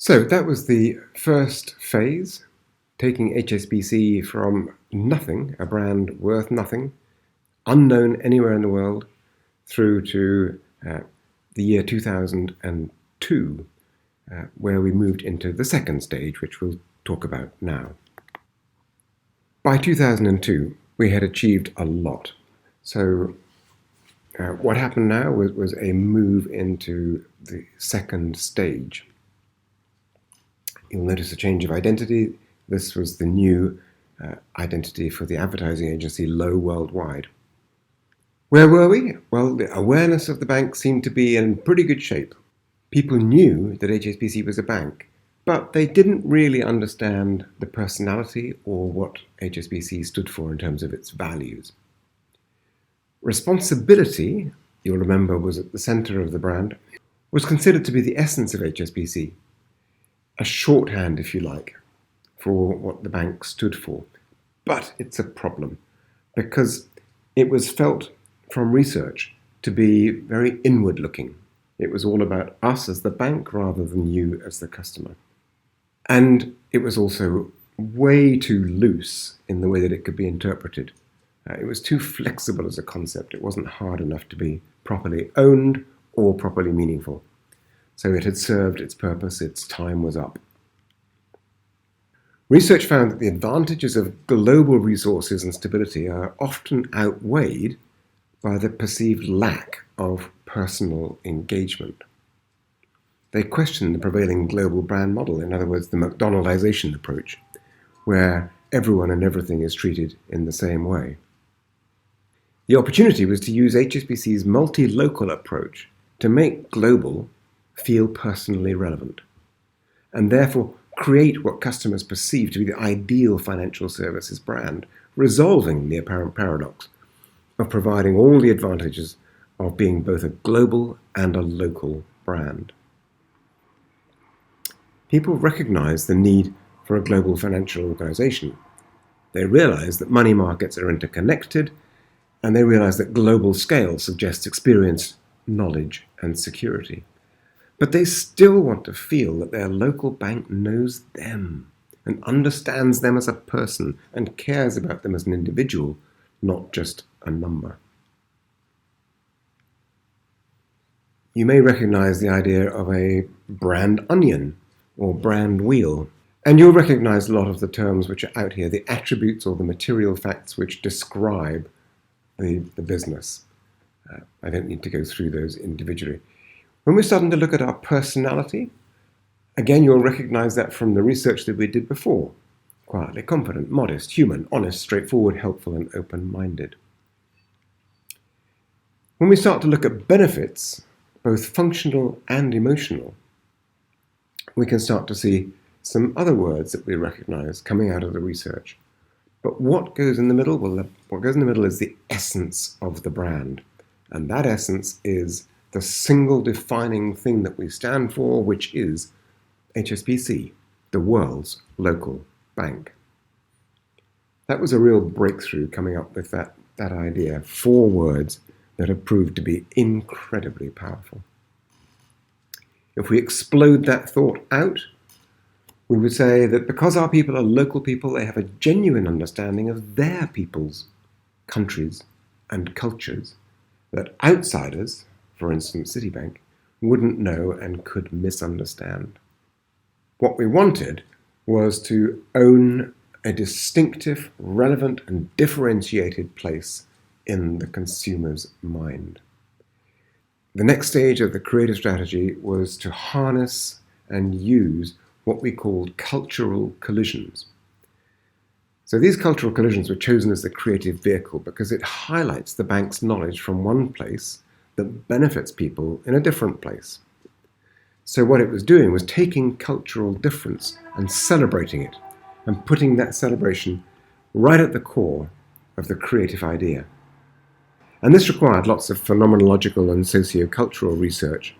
So that was the first phase, taking HSBC from nothing, a brand worth nothing, unknown anywhere in the world, through to the year 2002, where we moved into the second stage, which we'll talk about now. By 2002, we had achieved a lot. So what happened now was a move into the second stage. You'll notice a change of identity. This was the new identity for the advertising agency Low Worldwide. Where were we? Well, the awareness of the bank seemed to be in pretty good shape. People knew that HSBC was a bank, but they didn't really understand the personality or what HSBC stood for in terms of its values. Responsibility, you'll remember, was at the center of the brand, was considered to be the essence of HSBC. A shorthand, if you like, for what the bank stood for. But it's a problem because it was felt from research to be very inward-looking. It was all about us as the bank rather than you as the customer. And it was also way too loose in the way that it could be interpreted. It was too flexible as a concept. It wasn't hard enough to be properly owned or properly meaningful. So it had served its purpose, its time was up. Research found that the advantages of global resources and stability are often outweighed by the perceived lack of personal engagement. They questioned the prevailing global brand model, in other words, the McDonaldization approach, where everyone and everything is treated in the same way. The opportunity was to use HSBC's multi-local approach to make global feel personally relevant, and therefore create what customers perceive to be the ideal financial services brand, resolving the apparent paradox of providing all the advantages of being both a global and a local brand. People recognize the need for a global financial organization. They realize that money markets are interconnected, and they realize that global scale suggests experience, knowledge, and security. But they still want to feel that their local bank knows them and understands them as a person and cares about them as an individual, not just a number. You may recognize the idea of a brand onion or brand wheel, and you'll recognize a lot of the terms which are out here, the attributes or the material facts which describe the business. I don't need to go through those individually. When we're starting to look at our personality, again, you'll recognize that from the research that we did before. Quietly confident, modest, human, honest, straightforward, helpful, and open-minded. When we start to look at benefits, both functional and emotional, we can start to see some other words that we recognize coming out of the research. But what goes in the middle? Well, what goes in the middle is the essence of the brand. And that essence is the single defining thing that we stand for, which is HSBC, the world's local bank. That was a real breakthrough coming up with that idea. 4 words that have proved to be incredibly powerful. If we explode that thought out, we would say that because our people are local people, they have a genuine understanding of their peoples, countries, and cultures that outsiders, for instance Citibank, wouldn't know and could misunderstand. What we wanted was to own a distinctive, relevant, and differentiated place in the consumer's mind. The next stage of the creative strategy was to harness and use what we called cultural collisions. So these cultural collisions were chosen as the creative vehicle because it highlights the bank's knowledge from one place that benefits people in a different place. So what it was doing was taking cultural difference and celebrating it and putting that celebration right at the core of the creative idea. And this required lots of phenomenological and socio-cultural research,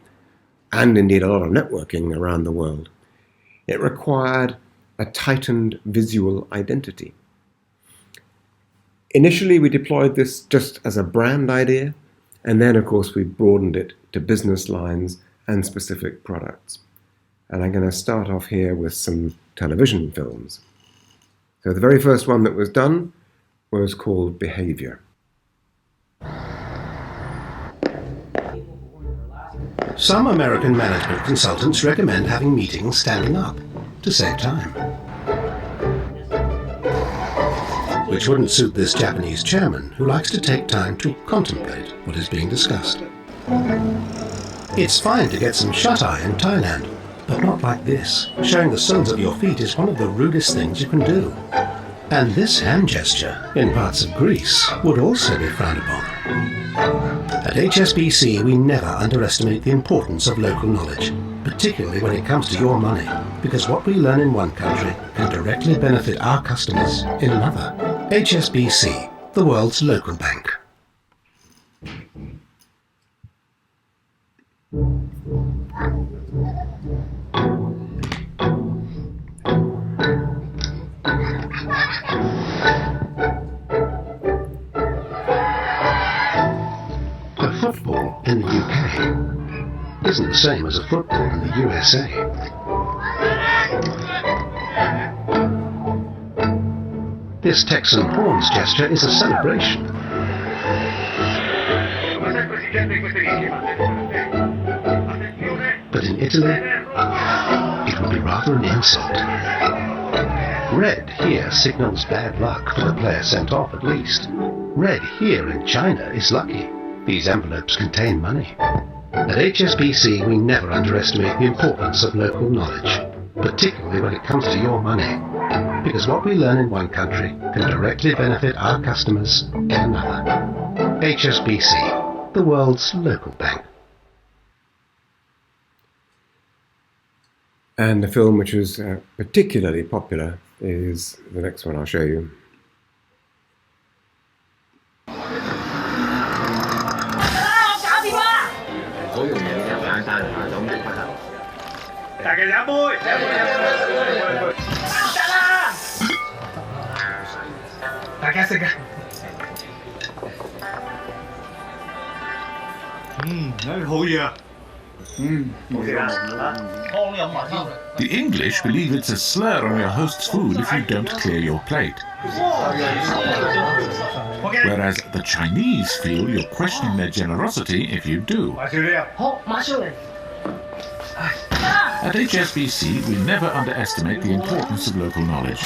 and indeed a lot of networking around the world. It required a tightened visual identity. Initially, we deployed this just as a brand idea, and then, of course, we broadened it to business lines and specific products. And I'm going to start off here with some television films. So the very first one that was done was called Behaviour. Some American management consultants recommend having meetings standing up to save time, which wouldn't suit this Japanese chairman who likes to take time to contemplate what is being discussed. It's fine to get some shut-eye in Thailand, but not like this. Showing the soles of your feet is one of the rudest things you can do. And this hand gesture in parts of Greece would also be frowned upon. At HSBC, we never underestimate the importance of local knowledge, particularly when it comes to your money, because what we learn in one country can directly benefit our customers in another. HSBC, the world's local bank. Football in the UK isn't the same as a football in the USA. This Texan horns gesture is a celebration. But in Italy, it would be rather an insult. Red here signals bad luck for the player sent off at least. Red here in China is lucky. These envelopes contain money. At HSBC, we never underestimate the importance of local knowledge, particularly when it comes to your money, because what we learn in one country can directly benefit our customers in another. HSBC, the world's local bank. And the film which was particularly popular is the next one I'll show you. The English believe it's a slur on your host's food if you don't clear your plate. Whereas the Chinese feel you're questioning their generosity if you do. At HSBC, we never underestimate the importance of local knowledge,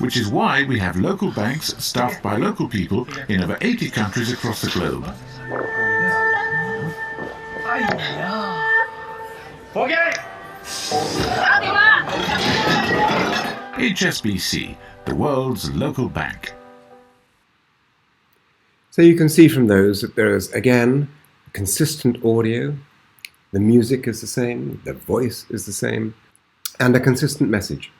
which is why we have local banks staffed by local people in over 80 countries across the globe. HSBC, the world's local bank. So you can see from those that there is, again, consistent audio, the music is the same, the voice is the same, and a consistent message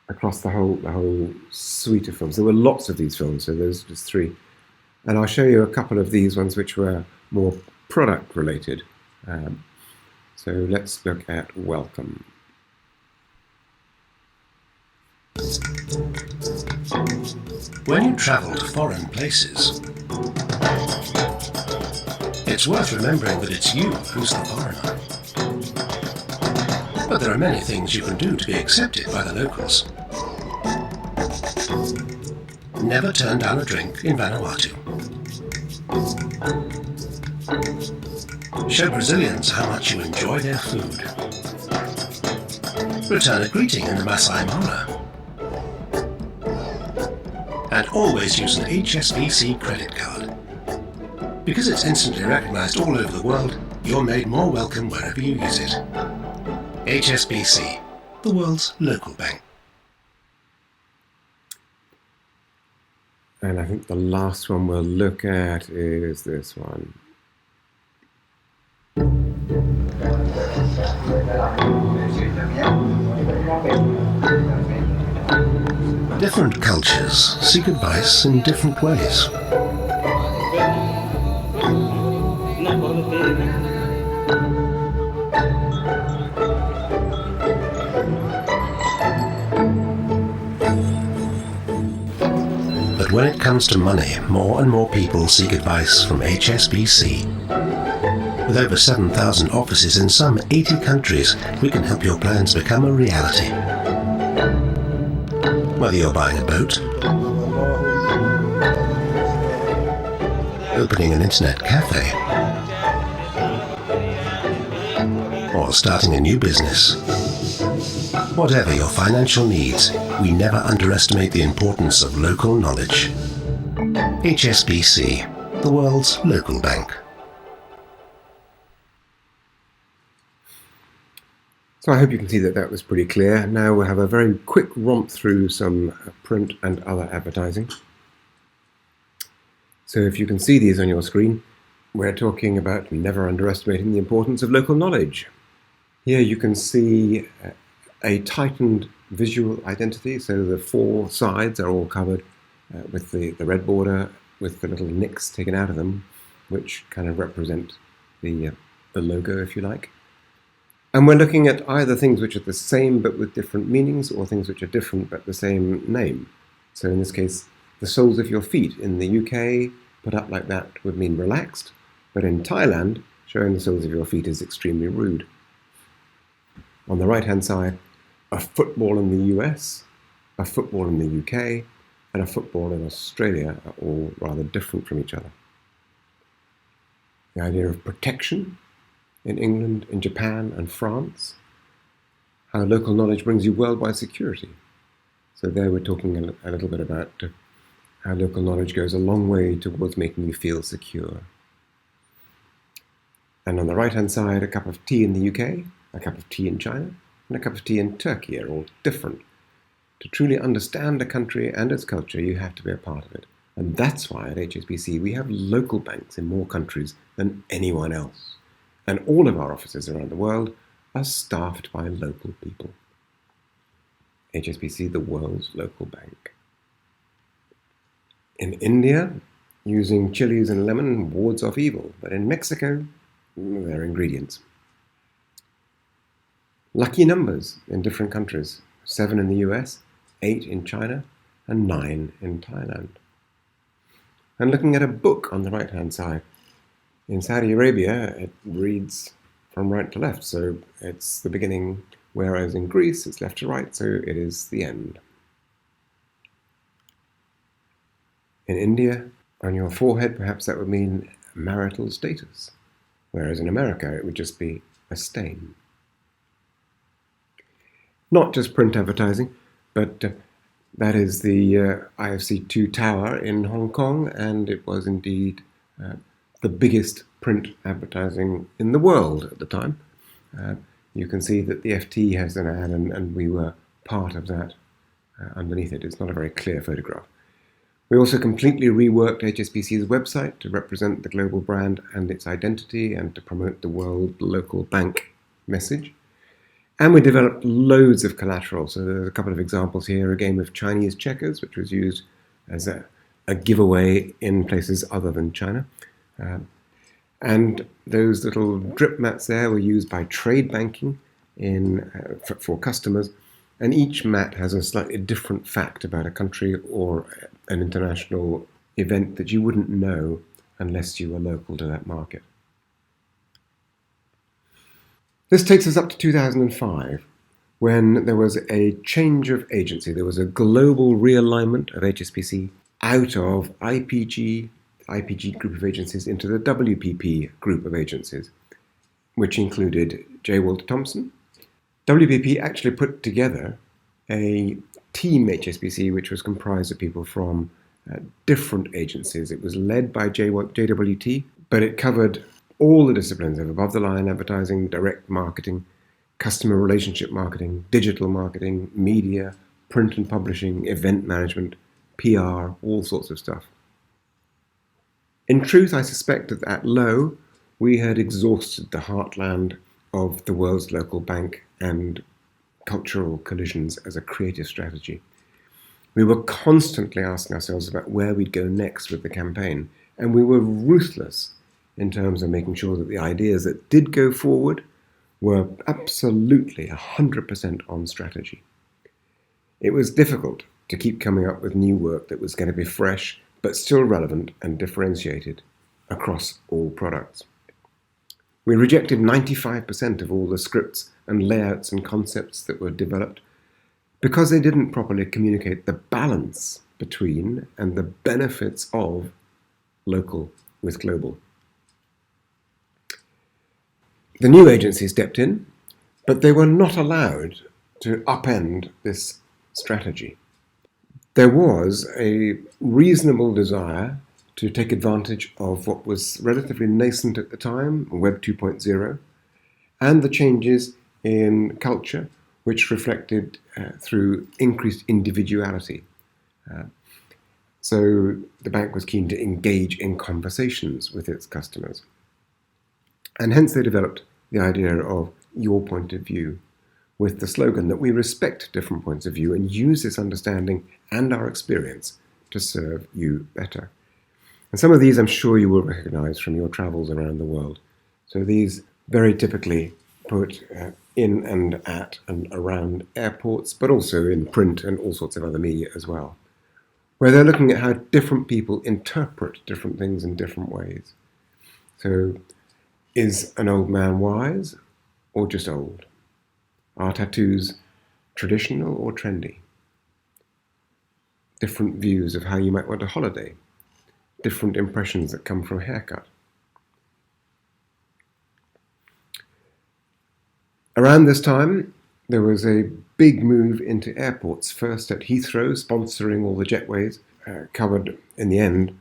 across the whole suite of films. There were lots of these films, so there's just 3. And I'll show you a couple of these ones which were more product related. So let's look at Welcome. When you travel to foreign places, it's worth remembering that it's you who's the foreigner. But there are many things you can do to be accepted by the locals. Never turn down a drink in Vanuatu. Show Brazilians how much you enjoy their food. Return a greeting in the Masai Mara. And always use an HSBC credit card. Because it's instantly recognized all over the world, you're made more welcome wherever you use it. HSBC, the world's local bank. And I think the last one we'll look at is this one. Different cultures seek advice in different ways. But when it comes to money, more and more people seek advice from HSBC. With over 7,000 offices in some 80 countries, we can help your plans become a reality. Whether you're buying a boat, opening an internet cafe, or starting a new business. Whatever your financial needs, we never underestimate the importance of local knowledge. HSBC, the world's local bank. So I hope you can see that was pretty clear. Now we'll have a very quick romp through some print and other advertising. So if you can see these on your screen, we're talking about never underestimating the importance of local knowledge. Here you can see a tightened visual identity, so the four sides are all covered with the red border with the little nicks taken out of them, which kind of represent the logo, if you like. And we're looking at either things which are the same but with different meanings, or things which are different but the same name. So in this case, the soles of your feet in the UK, put up like that, would mean relaxed, but in Thailand, showing the soles of your feet is extremely rude. On the right-hand side, a football in the US, a football in the UK, and a football in Australia are all rather different from each other. The idea of protection in England, in Japan and France, how local knowledge brings you worldwide security. So there we're talking a little bit about how local knowledge goes a long way towards making you feel secure. And on the right-hand side, a cup of tea in the UK, a cup of tea in China, and a cup of tea in Turkey are all different. To truly understand a country and its culture, you have to be a part of it. And that's why at HSBC we have local banks in more countries than anyone else. And all of our offices around the world are staffed by local people. HSBC, the world's local bank. In India, using chilies and lemon wards off evil, but in Mexico, they're ingredients. Lucky numbers in different countries, 7 in the US, 8 in China, and 9 in Thailand. And looking at a book on the right-hand side, in Saudi Arabia, it reads from right to left, so it's the beginning, whereas in Greece, it's left to right, so it is the end. In India, on your forehead, perhaps that would mean marital status, whereas in America, it would just be a stain. Not just print advertising, but that is the IFC2 tower in Hong Kong, and it was indeed the biggest print advertising in the world at the time. You can see that the FT has an ad, and we were part of that underneath it. It's not a very clear photograph. We also completely reworked HSBC's website to represent the global brand and its identity and to promote the world local bank message. And we developed loads of collateral. So there's a couple of examples here. A game of Chinese checkers, which was used as a giveaway in places other than China. And those little drip mats there were used by trade banking for customers. And each mat has a slightly different fact about a country or an international event that you wouldn't know unless you were local to that market. This takes us up to 2005, when there was a change of agency. There was a global realignment of HSBC out of IPG group of agencies into the WPP group of agencies, which included J. Walter Thompson. WPP actually put together a team HSBC which was comprised of people from different agencies. It was led by JWT, but it covered all the disciplines of above-the-line advertising, direct marketing, customer relationship marketing, digital marketing, media, print and publishing, event management, PR, all sorts of stuff. In truth, I suspect that at low, we had exhausted the heartland of the world's local bank and cultural collisions as a creative strategy. We were constantly asking ourselves about where we'd go next with the campaign, and we were ruthless in terms of making sure that the ideas that did go forward were absolutely 100% on strategy. It was difficult to keep coming up with new work that was going to be fresh, but still relevant and differentiated across all products. We rejected 95% of all the scripts and layouts and concepts that were developed because they didn't properly communicate the balance between and the benefits of local with global. The new agency stepped in, but they were not allowed to upend this strategy. There was a reasonable desire to take advantage of what was relatively nascent at the time, Web 2.0, and the changes in culture which reflected through increased individuality. So the bank was keen to engage in conversations with its customers. And hence they developed the idea of your point of view, with the slogan that we respect different points of view and use this understanding and our experience to serve you better. And some of these I'm sure you will recognize from your travels around the world. So these very typically put in and at and around airports, but also in print and all sorts of other media as well, where they're looking at how different people interpret different things in different ways. So, is an old man wise or just old? Are tattoos traditional or trendy? Different views of how you might want a holiday. Different impressions that come from a haircut. Around this time, there was a big move into airports, first at Heathrow, sponsoring all the jetways, covered, in the end,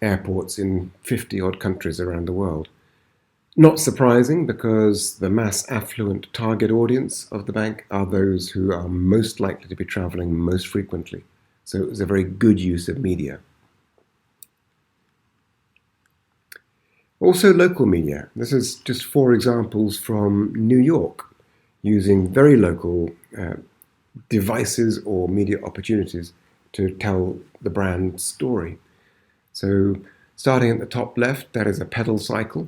airports in 50-odd countries around the world. Not surprising, because the mass affluent target audience of the bank are those who are most likely to be travelling most frequently. So it was a very good use of media. Also local media. This is just 4 examples from New York, using very local devices or media opportunities to tell the brand story. So starting at the top left, that is a pedal cycle.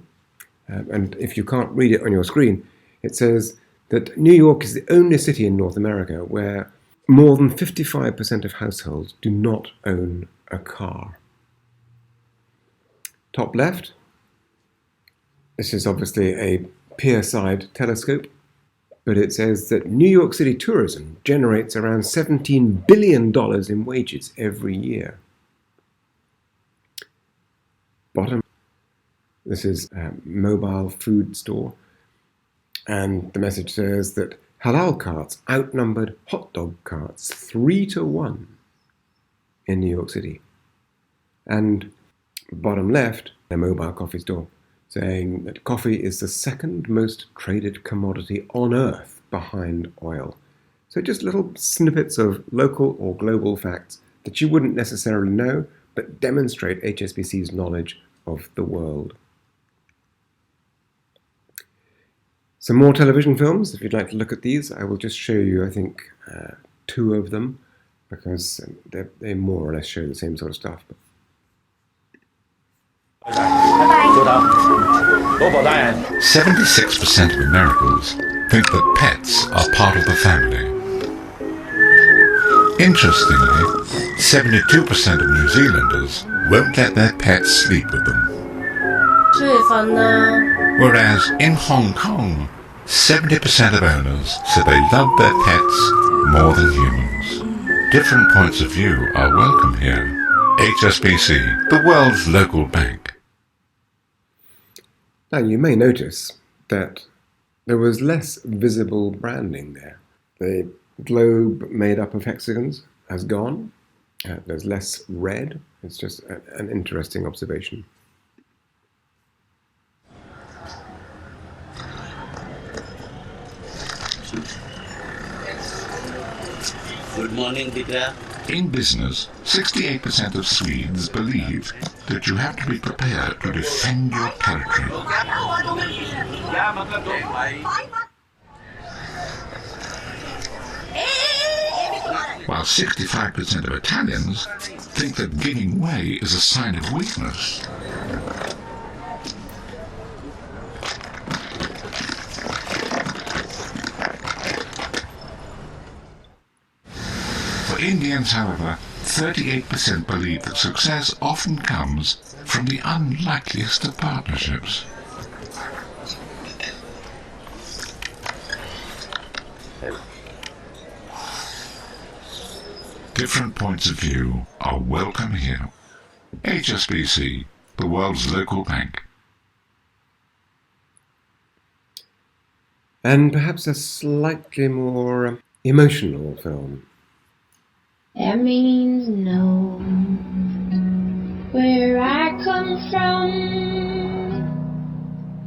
And if you can't read it on your screen, it says that New York is the only city in North America where more than 55% of households do not own a car. Top left, this is obviously a pier-side telescope, but it says that New York City tourism generates around $17 billion in wages every year. Bottom, this is a mobile food store, and the message says that halal carts outnumbered hot dog carts 3-1 in New York City. And bottom left, a mobile coffee store, saying that coffee is the second most traded commodity on earth behind oil. So just little snippets of local or global facts that you wouldn't necessarily know, but demonstrate HSBC's knowledge of the world. Some more television films, if you'd like to look at these. I will just show you, I think, 2 of them, because they more or less show the same sort of stuff. 76% of Americans think that pets are part of the family. Interestingly, 72% of New Zealanders won't let their pets sleep with them. Whereas in Hong Kong, 70% of owners say they love their pets more than humans. Different points of view are welcome here. HSBC, the world's local bank. Now you may notice that there was less visible branding there. The globe made up of hexagons has gone. There's less red. It's just an interesting observation. Good morning, Peter. In business, 68% of Swedes believe that you have to be prepared to defend your territory. While 65% of Italians think that giving way is a sign of weakness. For Indians, however, 38% believe that success often comes from the unlikeliest of partnerships. Different points of view are welcome here. HSBC, the world's local bank. And perhaps a slightly more emotional film. That means no. Where I come from,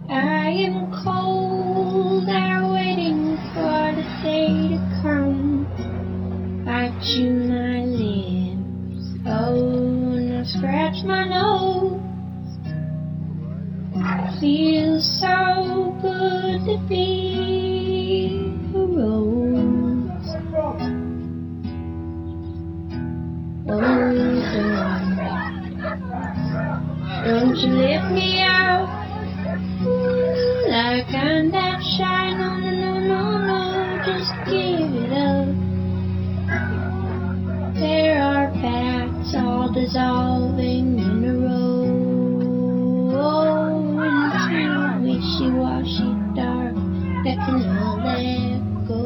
I am cold. They're waiting for the day to come. I chew my lips, oh, and I scratch my nose. Feels so good to be a rose. Oh, don't you lift me out like I'm that shy. No, no, no, no, no, just give it up. There are paths all dissolving in a row. Oh, into wishy-washy dark that can all let go.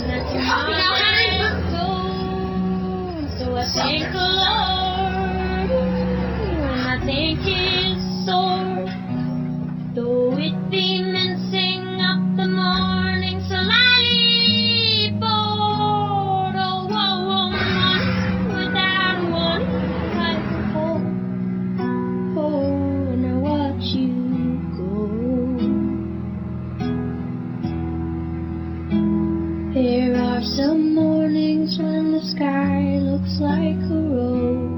That can all let go. So I thank the Lord when I think His sword, though it be mincing up the morning slightly bored. Oh, oh, oh, without a warning, like cold. Oh, and I watch you go. There are some mornings when the sky looks like a road.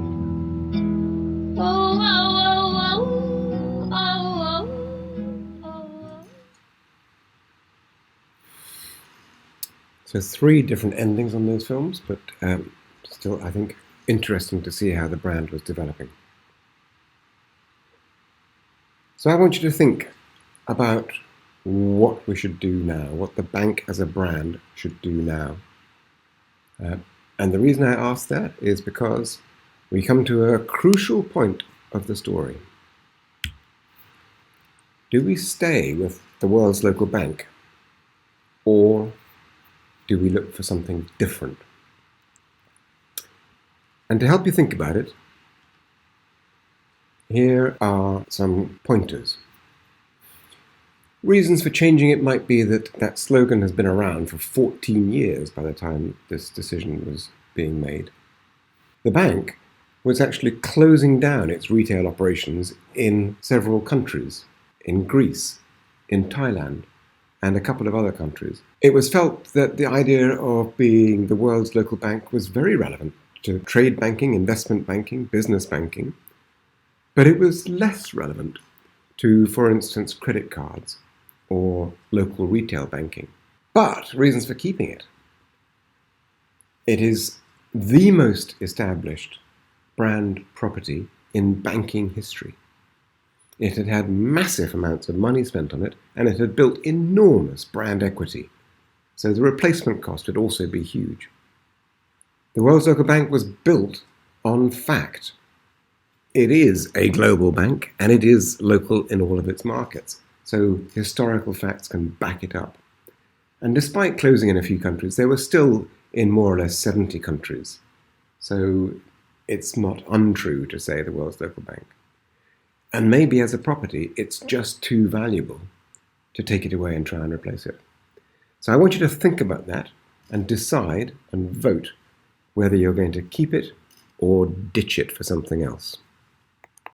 Oh, oh, oh, oh, oh, oh, oh. So 3 different endings on those films, but still, I think, interesting to see how the brand was developing. So I want you to think about what we should do now, what the bank as a brand should do now. And the reason I ask that is because we come to a crucial point of the story. Do we stay with the world's local bank, or do we look for something different? And to help you think about it, here are some pointers. Reasons for changing it might be that that slogan has been around for 14 years by the time this decision was being made. The bank was actually closing down its retail operations in several countries, in Greece, in Thailand, and a couple of other countries. It was felt that the idea of being the world's local bank was very relevant to trade banking, investment banking, business banking, but it was less relevant to, for instance, credit cards or local retail banking. But reasons for keeping it. It is the most established brand property in banking history. It had had massive amounts of money spent on it, and it had built enormous brand equity. So the replacement cost would also be huge. The world's local bank was built on fact. It is a global bank, and it is local in all of its markets. So historical facts can back it up. And despite closing in a few countries, they were still in more or less 70 countries. So it's not untrue to say the world's local bank. And maybe as a property, it's just too valuable to take it away and try and replace it. So I want you to think about that and decide and vote whether you're going to keep it or ditch it for something else.